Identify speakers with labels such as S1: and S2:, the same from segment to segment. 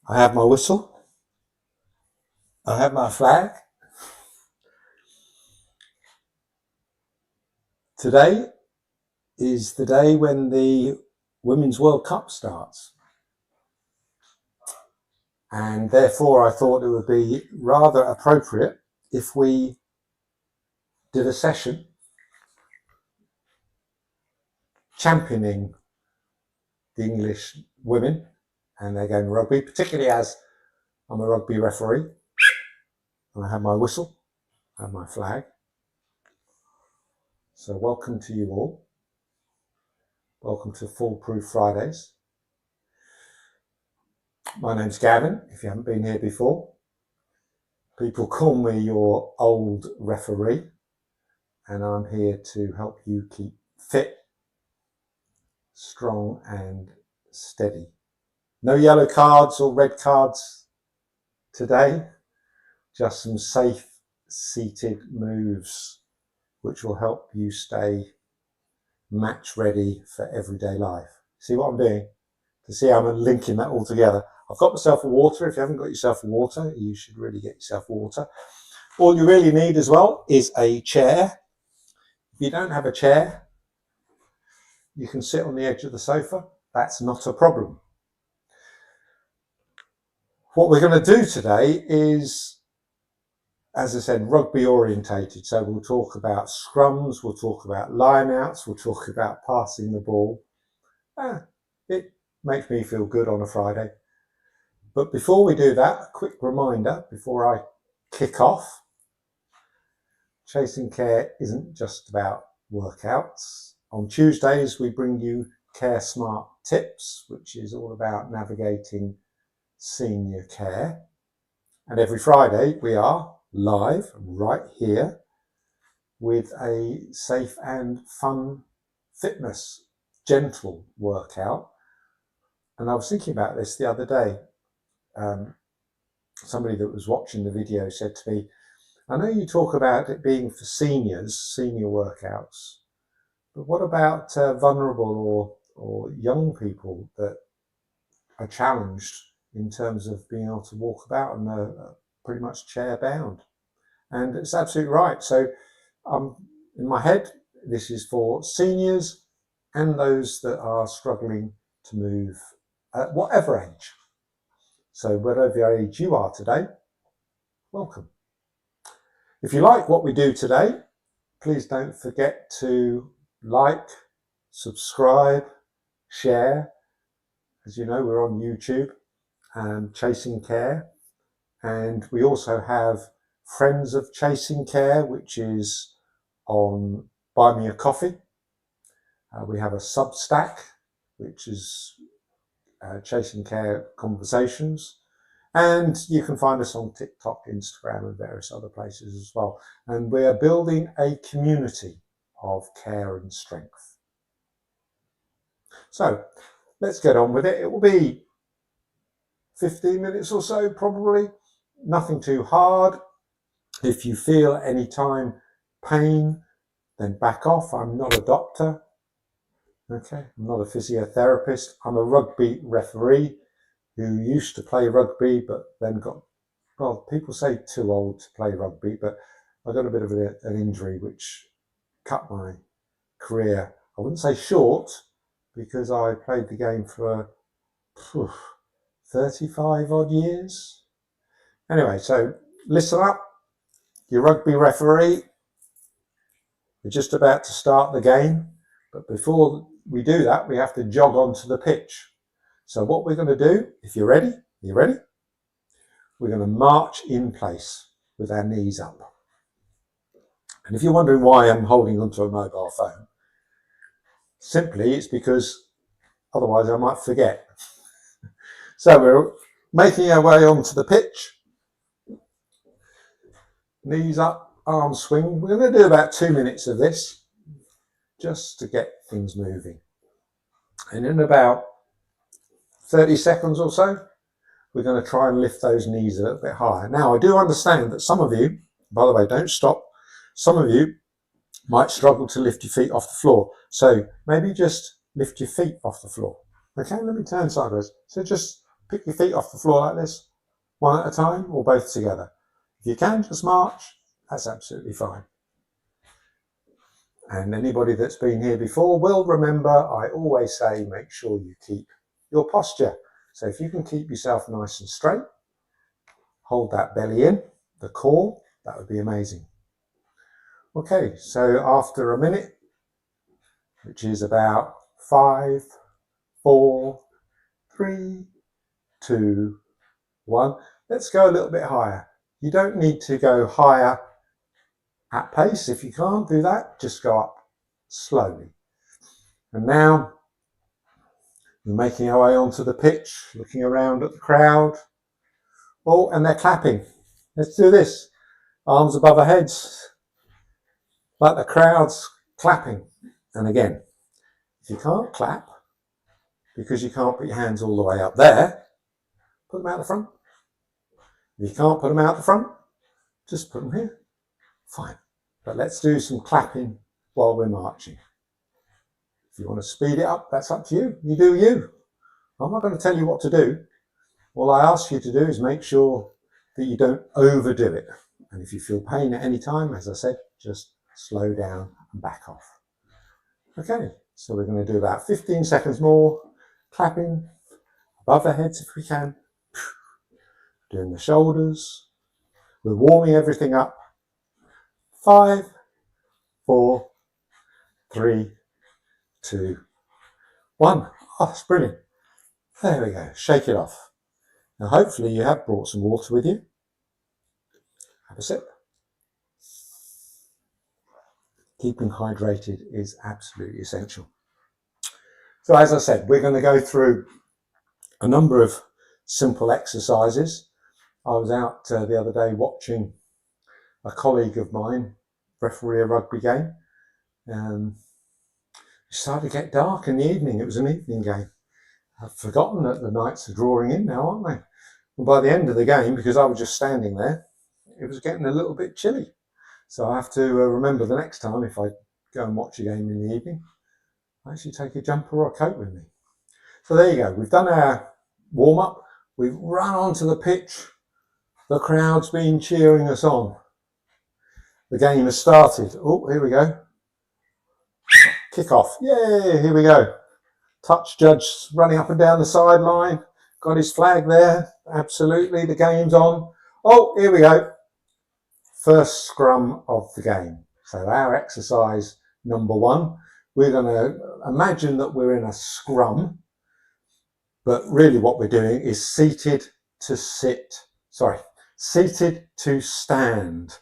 S1: I have my whistle. I have my flag. Today is the day when the Women's World Cup starts. And therefore I thought it would be rather appropriate if we did a session championing the English women and their game of rugby, particularly as I'm a rugby referee. And I have my whistle, I have my flag. So welcome to you all. Welcome to Foolproof Fridays. My name's Gavin, if you haven't been here before. People call me your old referee, and I'm here to help you keep fit, strong and steady. No yellow cards or red cards today, just some safe seated moves which will help you stay match ready for everyday life. See what I'm doing? To see how I'm linking that all together. I've got myself a water. If you haven't got yourself a water, you should really get yourself water. All you really need as well is a chair. If you don't have a chair, you can sit on the edge of the sofa. That's not a problem. What we're going to do today is, as I said, rugby orientated. So we'll talk about scrums, we'll talk about line-outs, we'll talk about passing the ball. It makes me feel good on a Friday. But before we do that, a quick reminder before I kick off. Chasing Care isn't just about workouts. On Tuesdays, we bring you Care Smart Tips, which is all about navigating senior care. And every Friday, we are live right here with a safe and fun fitness, gentle workout. And I was thinking about this the other day. Somebody that was watching the video said to me, I know you talk about it being for seniors, senior workouts, but what about vulnerable or young people that are challenged in terms of being able to walk about and are pretty much chair bound? And it's absolutely right. So in my head, this is for seniors and those that are struggling to move at whatever age. So whatever age you are today, welcome. If you like what we do today, please don't forget to like, subscribe, share. As you know, we're on YouTube, Chasing Care. And we also have Friends of Chasing Care, which is on Buy Me a Coffee. We have a Substack, which is Chasing Care Conversations. And you can find us on TikTok, Instagram, and various other places as well. And we are building a community of care and strength. So let's get on with it. It will be 15 minutes or so, probably. Nothing too hard. If you feel any time pain, then back off. I'm not a doctor. Okay, I'm not a physiotherapist. I'm a rugby referee who used to play rugby, but then got, well, people say too old to play rugby, but I got a bit of an injury which cut my career. I wouldn't say short, because I played the game for 35 odd years. Anyway, so listen up, your rugby referee. We're just about to start the game, but before we do that, we have to jog onto the pitch. So what we're going to do, if you're ready, we're going to march in place with our knees up. And if you're wondering why I'm holding onto a mobile phone, simply it's because otherwise I might forget. So we're making our way onto the pitch. Knees up, arms swing. We're going to do about 2 minutes of this just to get things moving. And in about 30 seconds or so, we're going to try and lift those knees a little bit higher. Now, I do understand that some of you, by the way, don't stop. Some of you might struggle to lift your feet off the floor. So maybe just lift your feet off the floor. Okay, let me turn sideways. So just Pick your feet off the floor like this, one at a time or both together. If you can, just march, that's absolutely fine. And anybody that's been here before will remember I always say make sure you keep your posture. So if you can keep yourself nice and straight, hold that belly in, the core, that would be amazing. Okay, so after a minute, which is about 5, 4, 3, 2, 1, let's go a little bit higher. You don't need to go higher at pace. If you can't do that, just go up slowly. And now we're making our way onto the pitch, looking around at the crowd. Oh, and they're clapping. Let's do this. Arms above our heads, like the crowd's clapping. And again, if you can't clap because you can't put your hands all the way up there, put them out the front. If you can't put them out the front, just put them here. Fine. But let's do some clapping while we're marching. If you want to speed it up, that's up to you. You do you. I'm not going to tell you what to do. All I ask you to do is make sure that you don't overdo it. And if you feel pain at any time, as I said, just slow down and back off. Okay, so we're going to do about 15 seconds more, clapping above the heads if we can, doing the shoulders. We're warming everything up. 5, 4, 3, 2, 1. Oh, that's brilliant. There we go. Shake it off. Now, hopefully you have brought some water with you. Have a sip. Keeping hydrated is absolutely essential. So as I said, we're going to go through a number of simple exercises. I was out the other day watching a colleague of mine referee a rugby game. It started to get dark in the evening. It was an evening game. I've forgotten that the nights are drawing in now, aren't they? And by the end of the game, because I was just standing there, it was getting a little bit chilly. So I have to remember the next time, if I go and watch a game in the evening, I actually take a jumper or a coat with me. So there you go. We've done our warm-up. We've run onto the pitch. The crowd's been cheering us on. The game has started. Oh, here we go. Kick off. Yay, here we go. Touch judge running up and down the sideline. Got his flag there. Absolutely, the game's on. Oh, here we go. First scrum of the game. So our exercise number 1, we're going to imagine that we're in a scrum, but really what we're doing is seated to stand.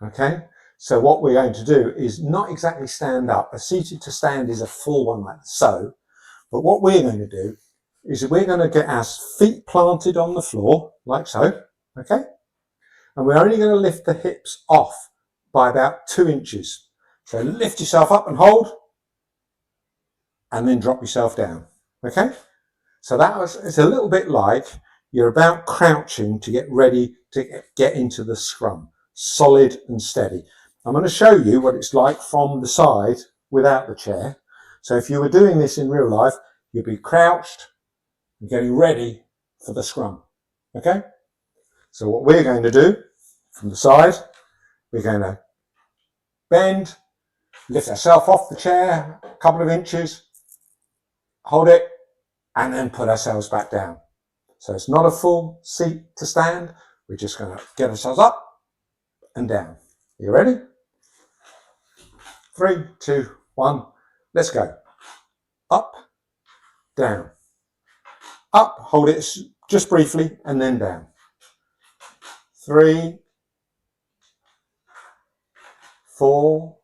S1: Okay, so what we're going to do is not exactly stand up. A seated to stand is a full one like so, but what we're going to do is we're going to get our feet planted on the floor like so, okay? And we're only going to lift the hips off by about 2 inches. So lift yourself up and hold, and then drop yourself down, okay? So it's a little bit like you're about crouching to get ready to get into the scrum, solid and steady. I'm going to show you what it's like from the side without the chair. So if you were doing this in real life, you'd be crouched and getting ready for the scrum, okay? So what we're going to do from the side, we're going to bend, lift ourselves off the chair a couple of inches, hold it, and then put ourselves back down. So it's not a full seat to stand. We're just going to get ourselves up and down. You ready? 3, 2, 1, let's go. Up, down. Up, hold it just briefly, and then down. 3, 4,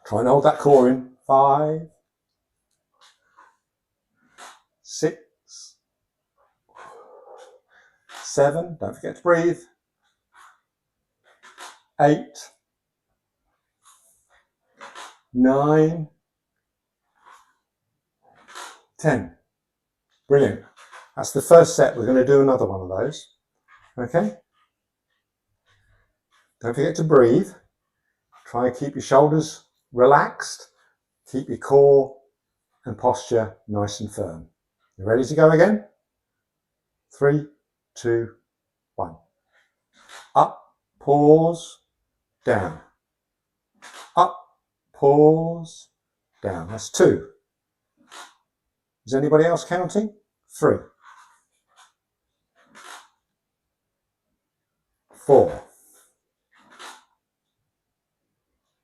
S1: try and hold that core in. 5, 6, 7, don't forget to breathe. 8, 9, 10. Brilliant. That's the first set. We're going to do another one of those. Okay? Don't forget to breathe. Try and keep your shoulders relaxed. Keep your core and posture nice and firm. You ready to go again? 3, 2, 1. Up, pause, down. Up, pause, down. That's 2. Is anybody else counting? 3, 4,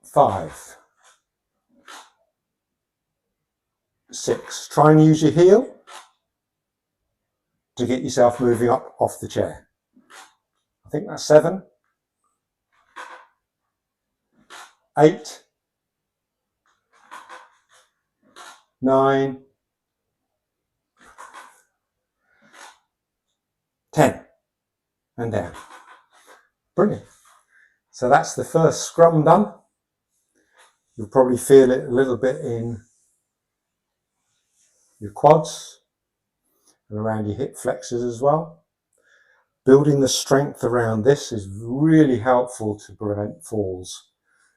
S1: 5, 6. Try and use your heel to get yourself moving up off the chair. I think that's 7, 8, 9, 10, and down. Brilliant. So that's the first scrum done. You'll probably feel it a little bit in your quads and around your hip flexors as well. Building the strength around this is really helpful to prevent falls.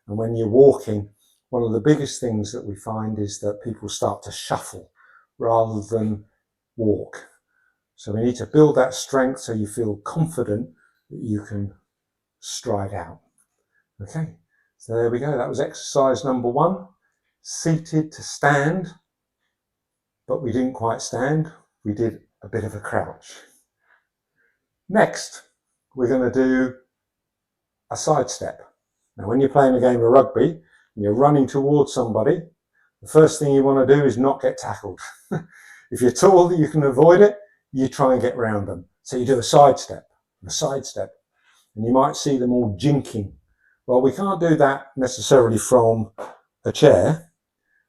S1: And when you're walking, one of the biggest things that we find is that people start to shuffle rather than walk. So we need to build that strength so you feel confident that you can stride out. Okay, so there we go. That was exercise number 1, seated to stand, but we didn't quite stand. We did a bit of a crouch. Next, we're going to do a side step. Now, when you're playing a game of rugby and you're running towards somebody, the first thing you want to do is not get tackled. If you're tall, you can avoid it. You try and get around them. So you do a side step, and you might see them all jinking. Well, we can't do that necessarily from a chair.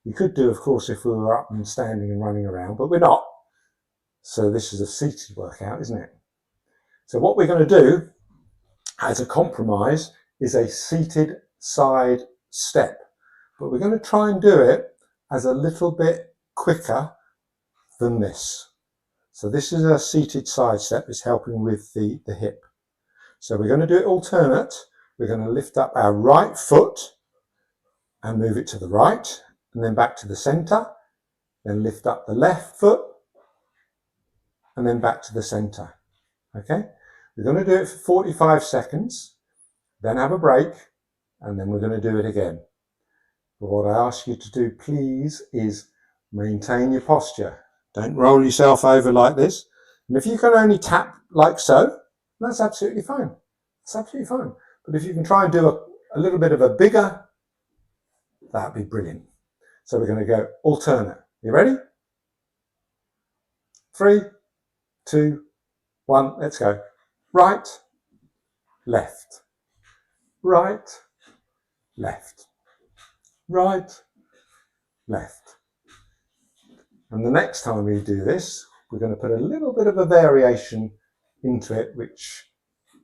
S1: We could do, of course, if we were up and standing and running around, but we're not. So this is a seated workout, isn't it? So what we're going to do as a compromise is a seated side step, but we're going to try and do it as a little bit quicker than this. So this is a seated side step. It's helping with the hip. So we're going to do it alternate. We're going to lift up our right foot and move it to the right, and then back to the center, then lift up the left foot, and then back to the center. Okay? We're going to do it for 45 seconds, then have a break, and then we're going to do it again. But what I ask you to do, please, is maintain your posture. Don't roll yourself over like this. And if you can only tap like so, that's absolutely fine. It's absolutely fine. But if you can try and do a little bit of a bigger, that'd be brilliant. So we're going to go alternate. You ready? 3, 2, 1, let's go. Right, left, right, left, right, left. And the next time we do this, we're going to put a little bit of a variation into it, which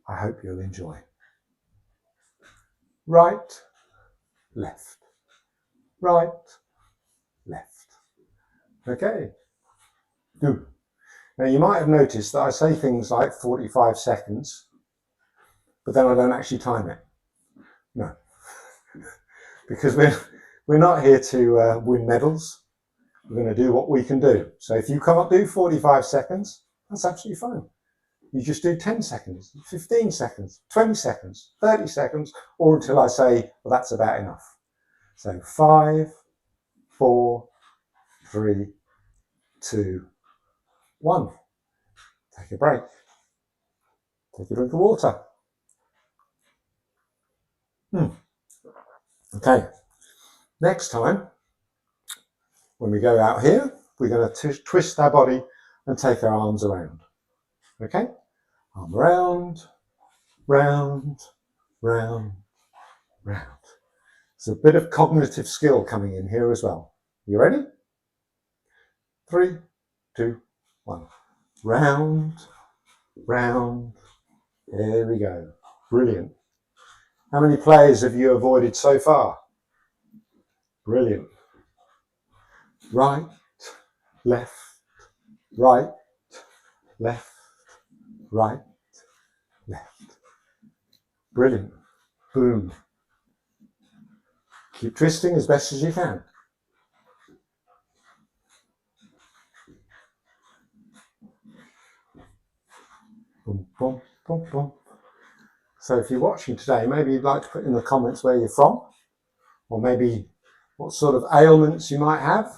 S1: I hope you'll enjoy. Right, left, right, left. Okay, good. Now you might have noticed that I say things like 45 seconds, but then I don't actually time it. No, because we're not here to win medals. We're going to do what we can do. So if you can't do 45 seconds, that's absolutely fine. You just do 10 seconds, 15 seconds, 20 seconds, 30 seconds, or until I say, well, that's about enough. So 5, 4, 3, 2, 1. Take a break. Take a drink of water. Okay. Next time, when we go out here, we're going to twist our body and take our arms around. Okay? Arm round, round, round, round. There's a bit of cognitive skill coming in here as well. You ready? 3, 2, 1. Round, round. There we go. Brilliant. How many players have you avoided so far? Brilliant. Right, left, right, left, right, left. Brilliant. Boom. Keep twisting as best as you can. Boom, boom, boom, boom. So if you're watching today, maybe you'd like to put in the comments where you're from, or maybe what sort of ailments you might have,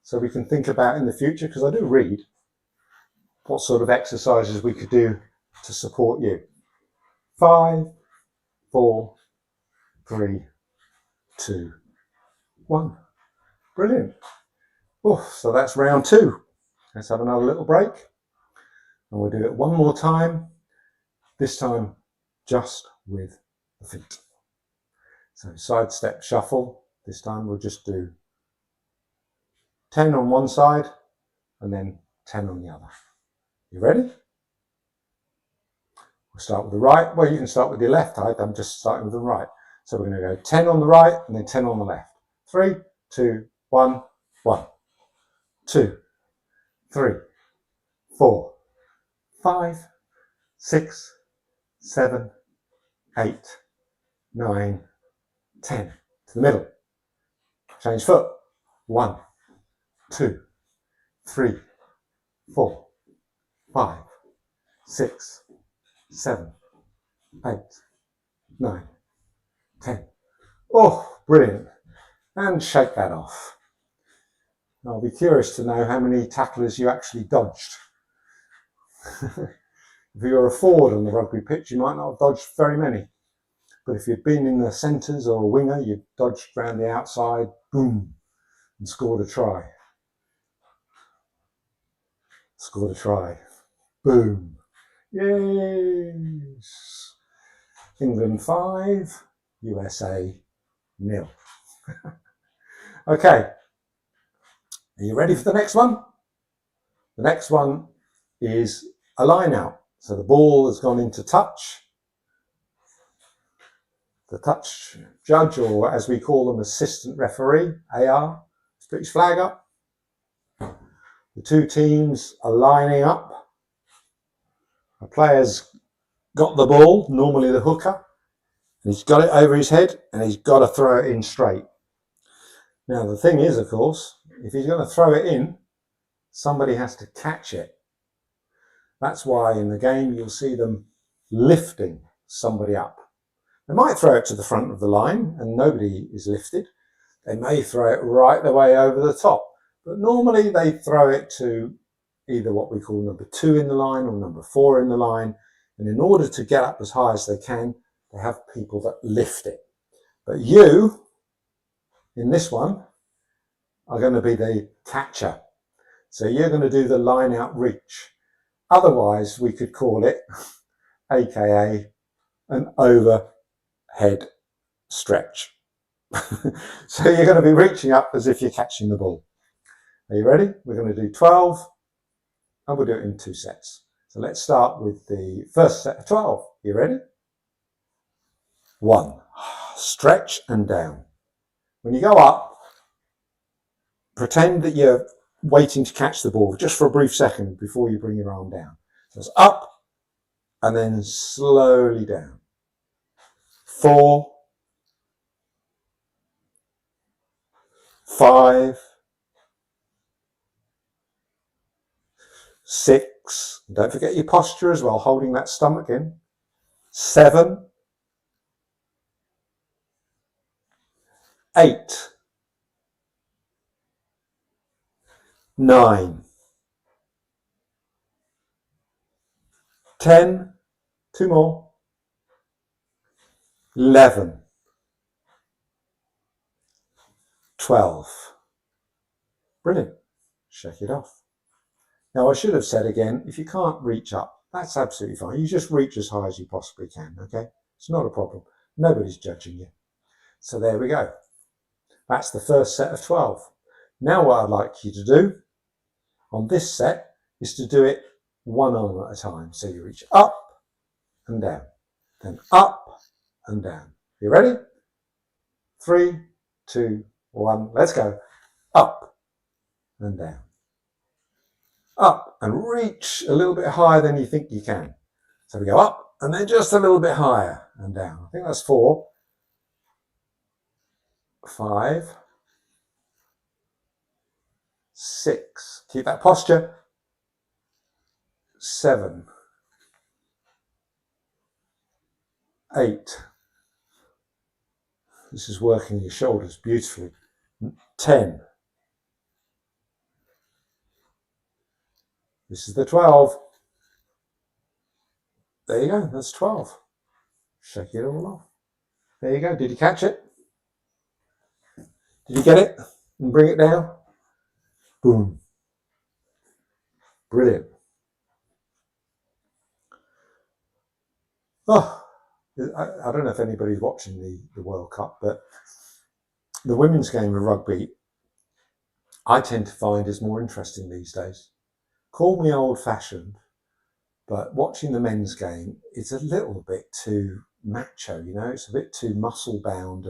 S1: so we can think about in the future, because I do read, what sort of exercises we could do to support you. 5, 4, 3, 2, 1. Brilliant. Oh, so that's round 2. Let's have another little break. And we'll do it one more time, this time just with the feet. So side step shuffle. This time we'll just do 10 on one side and then 10 on the other. You ready? We'll start with the right. Well, you can start with your left. I'm just starting with the right. So we're going to go 10 on the right and then 10 on the left. 3, 2, 1, 1, 2, 3, 4, 5, 6, 7, 8, 9, 10. To the middle. Change foot. 1, 2, 3, 4, 5, 6, 7, 8, 9, 10. Oh, brilliant. And shake that off. I'll be curious to know how many tacklers you actually dodged. If you're a forward on the rugby pitch, you might not have dodged very many. But if you'd been in the centres or a winger, you'd dodged around the outside, boom, and scored a try. Scored a try. Boom. Yes. England 5, USA 0. Okay. Are you ready for the next one? The next one is a line out. So the ball has gone into touch. The touch judge, or as we call them, assistant referee, AR, puts his flag up. The two teams are lining up. A player's got the ball, normally the hooker, and he's got it over his head and he's got to throw it in straight. Now the thing is, of course, if he's going to throw it in, somebody has to catch it. That's why in the game you'll see them lifting somebody up. They might throw it to the front of the line and nobody is lifted. They may throw it right the way over the top. But normally they throw it to either what we call number 2 in the line or number 4 in the line. And in order to get up as high as they can, they have people that lift it. But you, in this one, are going to be the catcher. So you're going to do the line out reach. Otherwise, we could call it, AKA, an overhead stretch. So you're going to be reaching up as if you're catching the ball. Are you ready? We're going to do 12 and we'll do it in 2 sets. So let's start with the first set of 12. You ready? 1. Stretch and down. When you go up, pretend that you're waiting to catch the ball just for a brief second before you bring your arm down. So it's up and then slowly down. 4, 5, 6, don't forget your posture as well, holding that stomach in. 7, 8, 9, 10, 2 more, 11, 12. Brilliant. Shake it off. Now I should have said again, if you can't reach up, that's absolutely fine. You just reach as high as you possibly can, okay? It's not a problem. Nobody's judging you. So there we go. That's the first set of 12. Now what I'd like you to do on this set is to do it one arm at a time. So you reach up and down, then up and down. You ready? 3, 2, 1, let's go. Up and down. Up and reach a little bit higher than you think you can. So we go up and then just a little bit higher and down. I think that's 4, 5, 6. Keep that posture. 7, 8. This is working your shoulders beautifully. 10. This is the 12. There you go, that's 12. Shake it all off. There you go. Did you catch it? Did you get it? And bring it down? Boom. Brilliant. Oh, I don't know if anybody's watching the World Cup, but the women's game of rugby, I tend to find is more interesting these days. Call me old-fashioned, but watching the men's game, it's a little bit too macho, you know, it's a bit too muscle-bound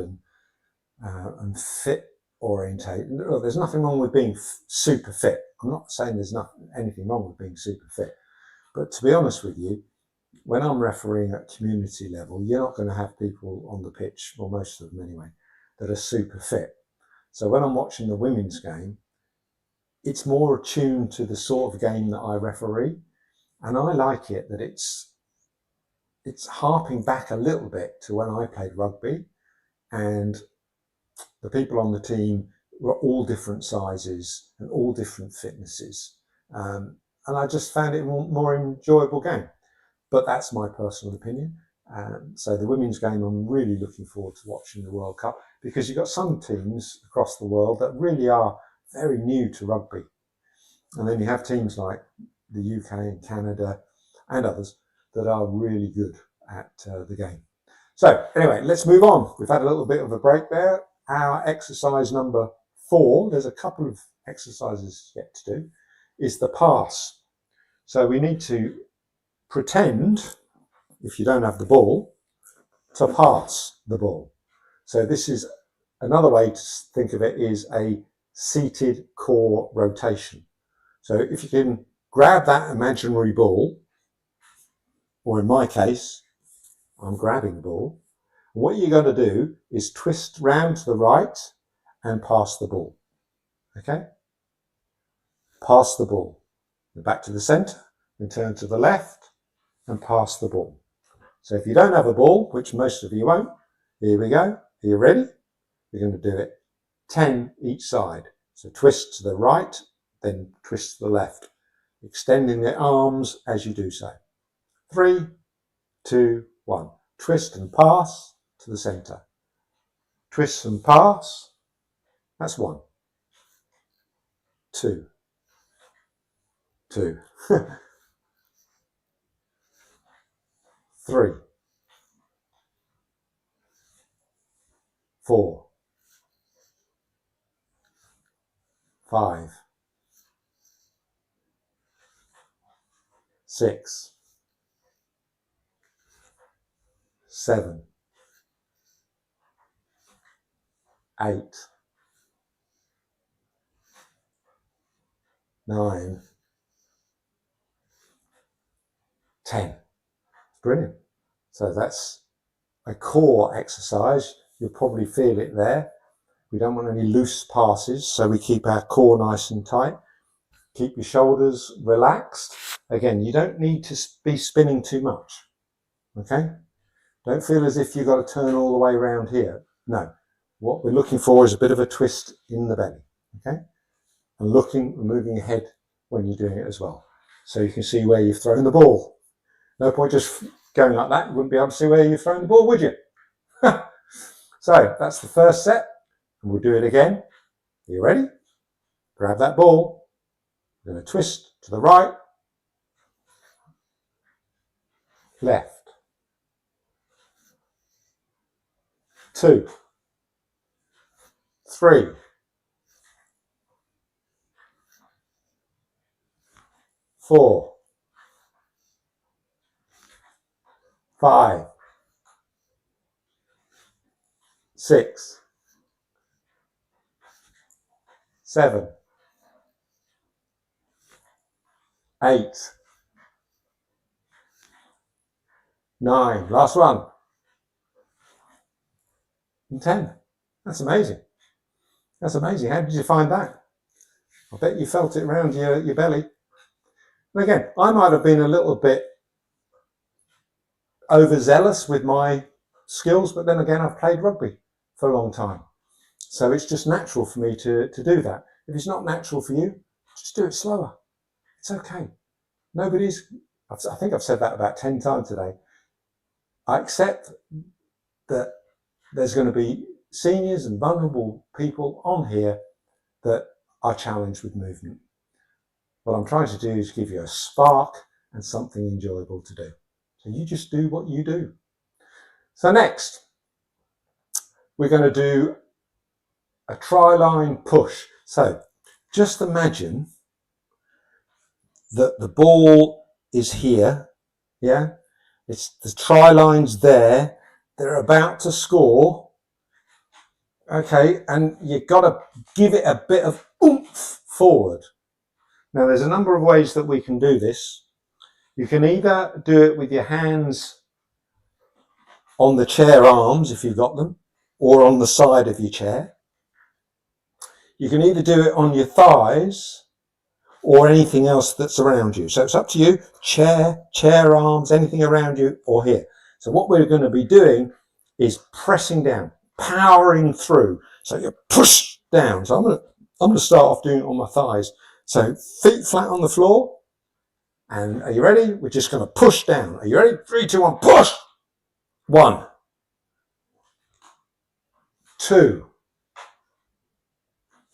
S1: and fit orientated. There's nothing wrong with being super fit. I'm not saying there's anything wrong with being super fit, but to be honest with you, when I'm refereeing at community level, you're not going to have people on the pitch, or most of them anyway, that are super fit. So when I'm watching the women's game, it's more attuned to the sort of game that I referee, and I like it that it's harping back a little bit to when I played rugby, and the people on the team were all different sizes and all different fitnesses, and I just found it a more enjoyable game. But that's my personal opinion. So the women's game, I'm really looking forward to watching the World Cup, because you've got some teams across the world that really are very new to rugby. And then you have teams like the UK and Canada and others that are really good at the game. So anyway, let's move on. We've had a little bit of a break there. Our exercise number 4, there's a couple of exercises yet to do, is the pass. So we need to pretend, if you don't have the ball, to pass the ball. So this is another way to think of it, is a seated core rotation. So if you can grab that imaginary ball, or in my case, I'm grabbing the ball, what you're going to do is twist round to the right and pass the ball. Okay? Pass the ball. Back to the centre, and turn to the left and pass the ball. So if you don't have a ball, which most of you won't, here we go. Are you ready? We're going to do it 10 each side. So twist to the right, then twist to the left, extending the arms as you do so. 3, 2, 1. Twist and pass to the centre. Twist and pass. That's 1. 2. 2. 3. 4. 5. 6. 7. 8. 9. 10. Brilliant. So that's a core exercise. You'll probably feel it there. We don't want any loose passes, so we keep our core nice and tight. Keep your shoulders relaxed. Again, you don't need to be spinning too much. Okay? Don't feel as if you've got to turn all the way around here. No. What we're looking for is a bit of a twist in the belly. Okay? And moving your head when you're doing it as well. So you can see where you've thrown the ball. No point just going like that. You wouldn't be able to see where you've thrown the ball, would you? So that's the first set. And we'll do it again. Are you ready? Grab that ball. We're going to twist to the right, left, 2, 3, 4, 5, 6, 7, 8, 9. Last one. And 10. That's amazing. That's amazing. How did you find that? I bet you felt it around your belly. And again, I might have been a little bit overzealous with my skills, but then again, I've played rugby for a long time. So it's just natural for me to do that. If it's not natural for you, just do it slower. It's okay. I think I've said that about 10 times today. I accept that there's going to be seniors and vulnerable people on here that are challenged with movement. What I'm trying to do is give you a spark and something enjoyable to do. So you just do what you do. So next, we're going to do a try-line push. So just imagine that the ball is here, yeah? It's the try line's there. They're about to score, okay? And you've got to give it a bit of oomph forward. Now, there's a number of ways that we can do this. You can either do it with your hands on the chair arms, if you've got them, or on the side of your chair. You can either do it on your thighs or anything else that's around you. So it's up to you, chair arms, anything around you or here. So what we're going to be doing is pressing down, powering through. So you push down. So I'm going to start off doing it on my thighs. So feet flat on the floor. And are you ready? We're just going to push down. Are you ready? 3, 2, 1, push. 1, 2,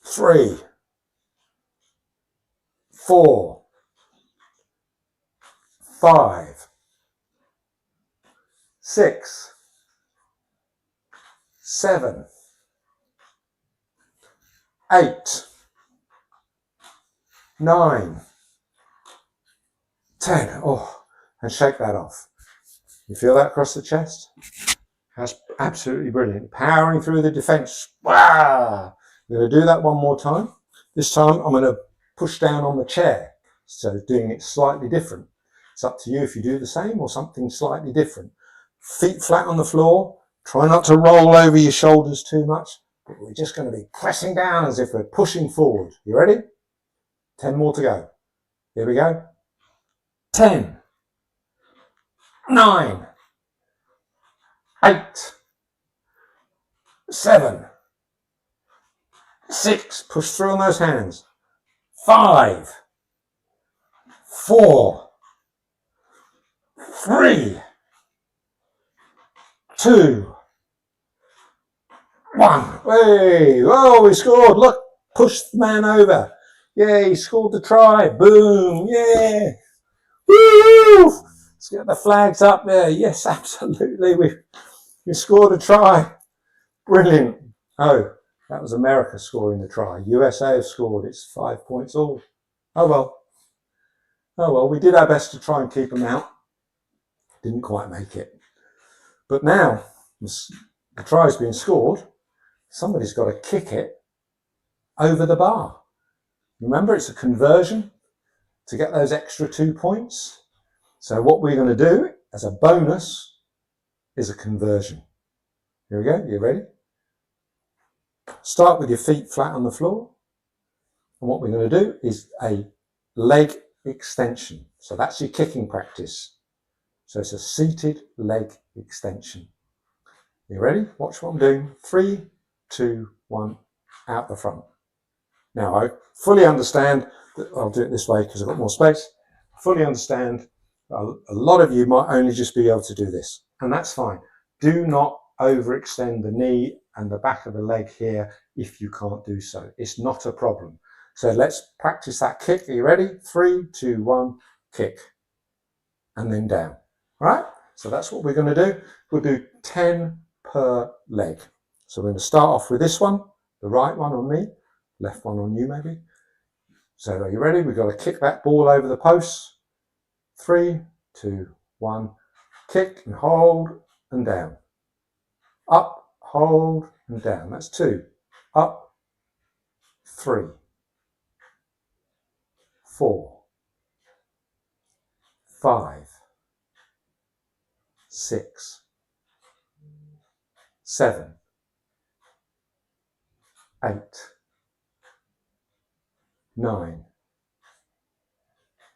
S1: 3, 4, 5, 6, 7, 8, 9, 10. Oh, and shake that off. You feel that across the chest? That's absolutely brilliant. Powering through the defence. Wow! We're going to do that one more time. This time I'm going to push down on the chair. So doing it slightly different. It's up to you if you do the same or something slightly different. Feet flat on the floor. Try not to roll over your shoulders too much. But we're just going to be pressing down as if we're pushing forward. You ready? 10 more to go. Here we go. 10, 9, 8, 7, 6, push through on those hands. 5, 4, 3, 2, 1. Hey, oh, we scored. Look, push the man over. Yeah, he scored the try. Boom. Yeah. Woo! Let's get the flags up there. Yes, absolutely. We scored a try. Brilliant. Oh, that was America scoring the try. USA have scored. It's 5 points all. Oh well. Oh well, we did our best to try and keep them out. Didn't quite make it. But now the try's been scored. Somebody's got to kick it over the bar. Remember, it's a conversion to get those extra 2 points. So what we're going to do as a bonus is a conversion. Here we go. You ready? Start with your feet flat on the floor. And what we're going to do is a leg extension. So that's your kicking practice. So it's a seated leg extension. You ready? Watch what I'm doing. 3, 2, 1, out the front. Now, I fully understand that I'll do it this way because I've got more space. I fully understand a lot of you might only just be able to do this, and that's fine. Do not overextend the knee and the back of the leg here if you can't do so. It's not a problem. So let's practice that kick. Are you ready? 3, 2, 1, kick. And then down. All right? So that's what we're going to do. We'll do 10 per leg. So we're going to start off with this one, the right one on me, left one on you maybe. So are you ready? We've got to kick that ball over the posts. 3, 2, 1, kick and hold and down. Up, hold and down. That's 2. Up, 3, 4, 5, 6, 7, 8, 9,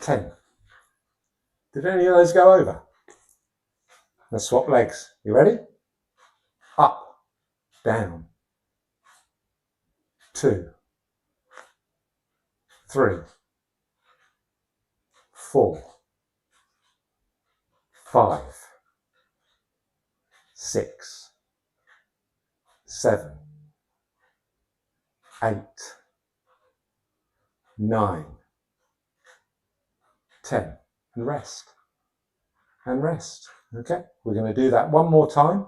S1: 10. Did any of those go over? Let's swap legs. You ready? up, down, 2, 3, 4, 5, 6, 7, 8, 9, 10, and rest, and rest. Okay, we're going to do that one more time,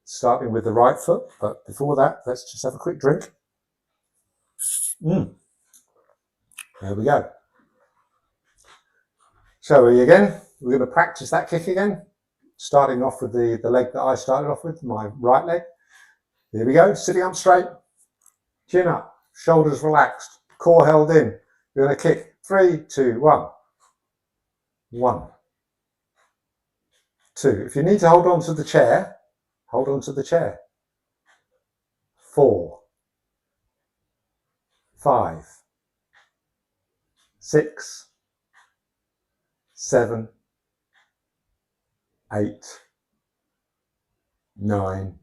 S1: starting with the right foot, but before that, let's just have a quick drink. There we go. So again, we're going to practice that kick again, starting off with the leg that I started off with, my right leg. Here we go, sitting up straight, chin up, shoulders relaxed, core held in. We're going to kick 3, 2, 1. 1, 2. If you need to hold on to the chair, hold on to the chair. 4, 5, 6, 7, 8, 9,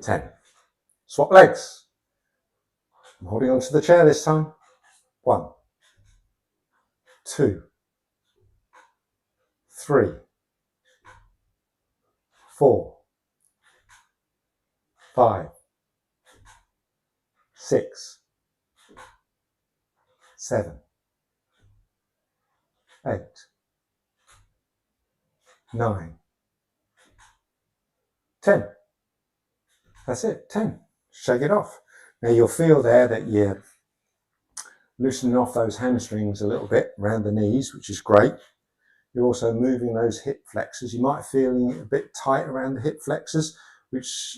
S1: 10. Swap legs. I'm holding on to the chair this time. 1, 2, 3, 4, 5, 6, 7, 8, 9, 10. That's it, 10. Shake it off. Now you'll feel there that you're loosening off those hamstrings a little bit around the knees, which is great. You're also moving those hip flexors. You might feel a bit tight around the hip flexors, which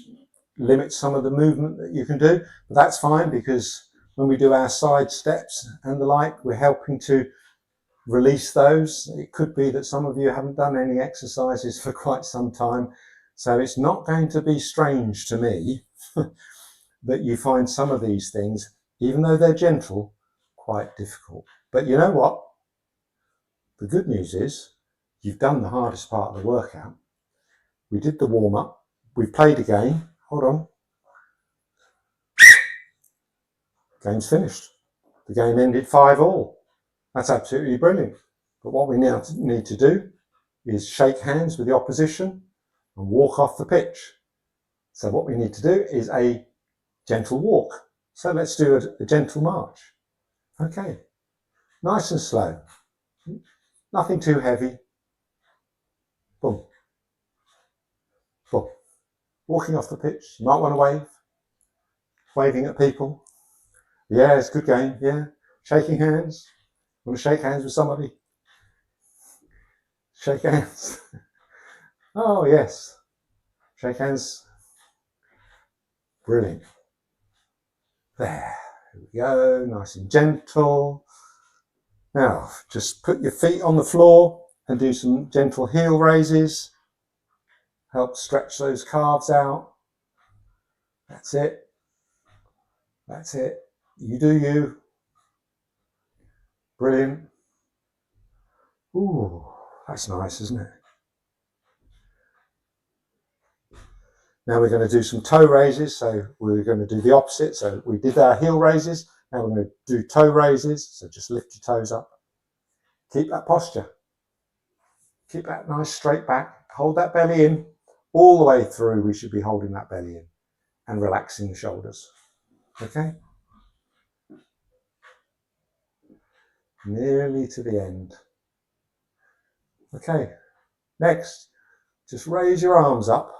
S1: limits some of the movement that you can do. But that's fine, because when we do our side steps and the like, we're helping to release those. It could be that some of you haven't done any exercises for quite some time, so it's not going to be strange to me that you find some of these things, even though they're gentle, quite difficult. But you know what? The good news is you've done the hardest part of the workout. We did the warm-up. We've played a game. Hold on. Game's finished. The game ended 5-5. That's absolutely brilliant. But what we now need to do is shake hands with the opposition and walk off the pitch. So what we need to do is a gentle walk. So let's do a gentle march. Okay. Nice and slow. Nothing too heavy. Boom. Boom. Walking off the pitch. You might want to wave. Waving at people. Yeah, it's a good game. Yeah. Shaking hands. Want to shake hands with somebody? Shake hands. Oh, yes. Shake hands. Brilliant. There. Here we go. Nice and gentle. Now, just put your feet on the floor and do some gentle heel raises. Help stretch those calves out. That's it. That's it. You do you. Brilliant. Ooh, that's nice, isn't it? Now we're going to do some toe raises. So we're going to do the opposite. So we did our heel raises. Now we're going to do toe raises. So just lift your toes up. Keep that posture. Keep that nice straight back. Hold that belly in. All the way through, we should be holding that belly in and relaxing the shoulders. Okay? Nearly to the end. Okay. Next, just raise your arms up.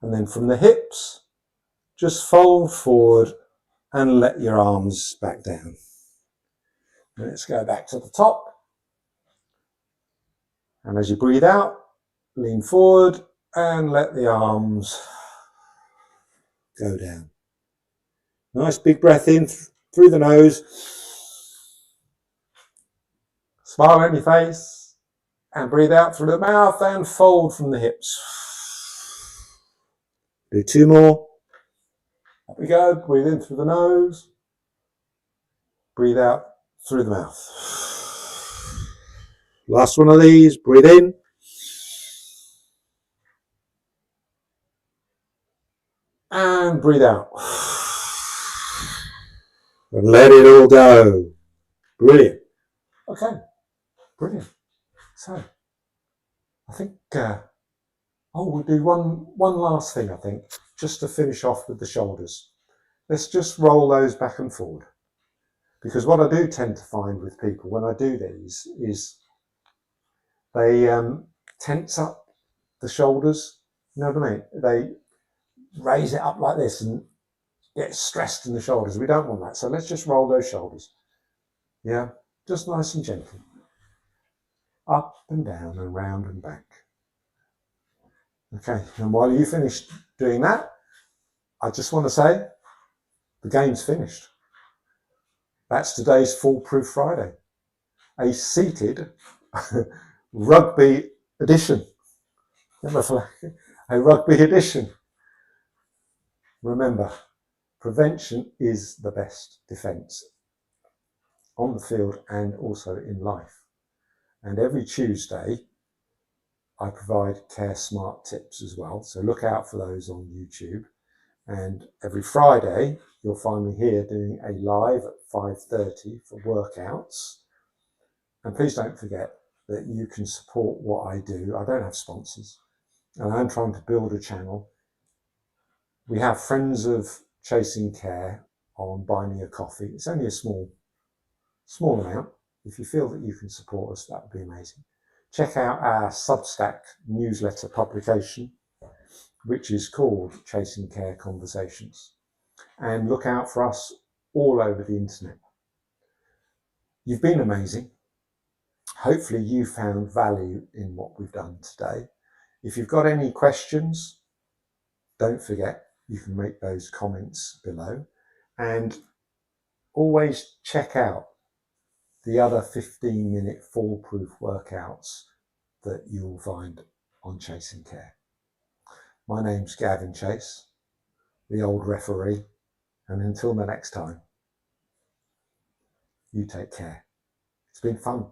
S1: And then from the hips, just fold forward and let your arms back down. Let's go back to the top. And as you breathe out, lean forward and let the arms go down. Nice big breath in through the nose. Smile on your face and breathe out through the mouth and fold from the hips. Do 2 more. Up we go. Breathe in through the nose. Breathe out through the mouth. Last one of these. Breathe in. And breathe out. And let it all go. Brilliant. Okay, brilliant. So, I think, we'll do one last thing, I think, just to finish off with the shoulders. Let's just roll those back and forward. Because what I do tend to find with people when I do these is they tense up the shoulders. You know what I mean? They raise it up like this and get stressed in the shoulders. We don't want that. So let's just roll those shoulders. Yeah, just nice and gentle. Up and down and round and back. Okay, and while you finish doing that, I just want to say the game's finished. That's today's Foolproof Friday. A seated rugby edition. A rugby edition. Remember, prevention is the best defence on the field and also in life. And every Tuesday, I provide Care Smart tips as well. So look out for those on YouTube. And every Friday, you'll find me here doing a live at 5:30 for workouts. And please don't forget that you can support what I do. I don't have sponsors, and I'm trying to build a channel. We have Friends of Chasing Care on Buy Me a Coffee. It's only a small amount. If you feel that you can support us, that would be amazing. Check out our Substack newsletter publication, which is called Chasing Care Conversations. And look out for us all over the internet. You've been amazing. Hopefully you found value in what we've done today. If you've got any questions, don't forget, you can make those comments below. And always check out the other 15-minute foolproof workouts that you'll find on Chasing Care. My name's Gavin Chase, the old referee, and until the next time, you take care. It's been fun.